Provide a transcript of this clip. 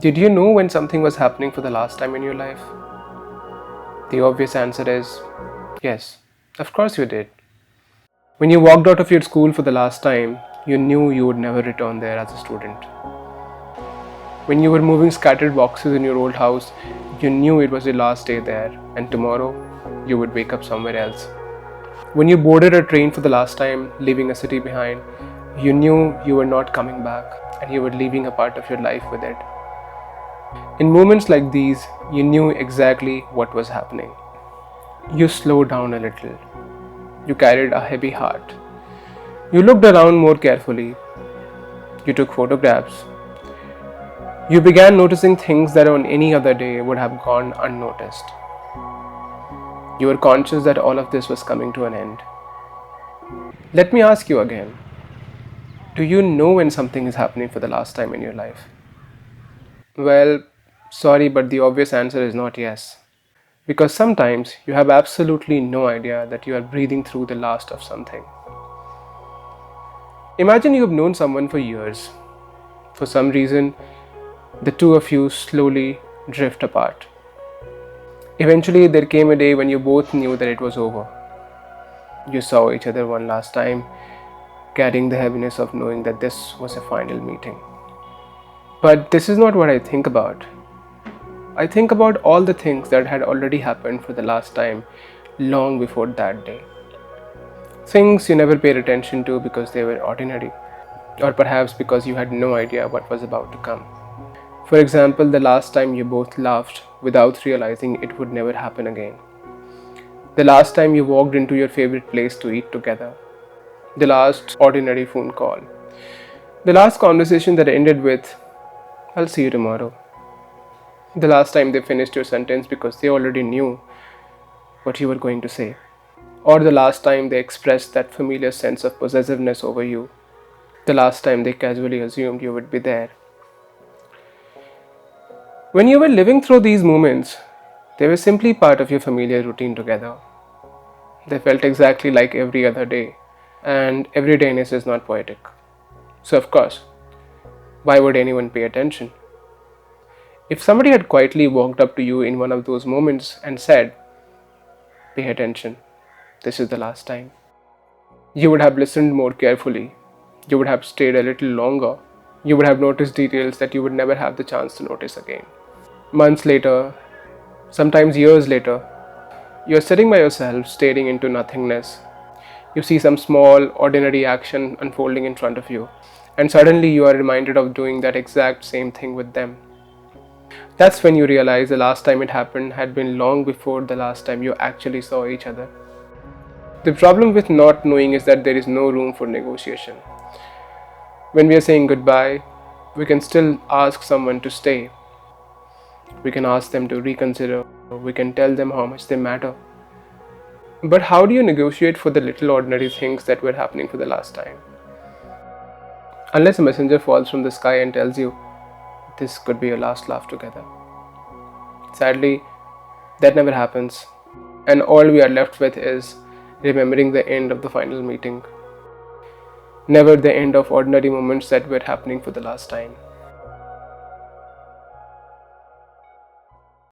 Did you know when something was happening for the last time in your life? The obvious answer is yes, of course you did. When you walked out of your school for the last time, you knew you would never return there as a student. When you were moving scattered boxes in your old house, you knew it was your last day there and tomorrow you would wake up somewhere else. When you boarded a train for the last time, leaving a city behind, you knew you were not coming back and you were leaving a part of your life with it. In moments like these, you knew exactly what was happening. You slowed down a little. You carried a heavy heart. You looked around more carefully. You took photographs. You began noticing things that on any other day would have gone unnoticed. You were conscious that all of this was coming to an end. Let me ask you again. Do you know when something is happening for the last time in your life? Well, sorry, but the obvious answer is not yes. Because sometimes you have absolutely no idea that you are breathing through the last of something. Imagine you have known someone for years. For some reason, the two of you slowly drift apart. Eventually, there came a day when you both knew that it was over. You saw each other one last time, carrying the heaviness of knowing that this was a final meeting. But this is not what I think about. I think about all the things that had already happened for the last time, long before that day. Things you never paid attention to because they were ordinary, or perhaps because you had no idea what was about to come. For example, the last time you both laughed without realizing it would never happen again. The last time you walked into your favorite place to eat together. The last ordinary phone call. The last conversation that ended with, "I'll see you tomorrow." The last time they finished your sentence because they already knew what you were going to say. Or the last time they expressed that familiar sense of possessiveness over you. The last time they casually assumed you would be there. When you were living through these moments, they were simply part of your familiar routine together. They felt exactly like every other day, and everydayness is not poetic. So, of course, why would anyone pay attention? If somebody had quietly walked up to you in one of those moments and said, "Pay attention, this is the last time," you would have listened more carefully. You would have stayed a little longer. You would have noticed details that you would never have the chance to notice again. Months later, sometimes years later, you are sitting by yourself staring into nothingness. You see some small, ordinary action unfolding in front of you, and suddenly you are reminded of doing that exact same thing with them. That's when you realize the last time it happened had been long before the last time you actually saw each other. The problem with not knowing is that there is no room for negotiation. When we are saying goodbye, we can still ask someone to stay. We can ask them to reconsider. We can tell them how much they matter. But how do you negotiate for the little ordinary things that were happening for the last time? Unless a messenger falls from the sky and tells you, "This could be your last laugh together." Sadly, that never happens. And all we are left with is remembering the end of the final meeting. Never the end of ordinary moments that were happening for the last time.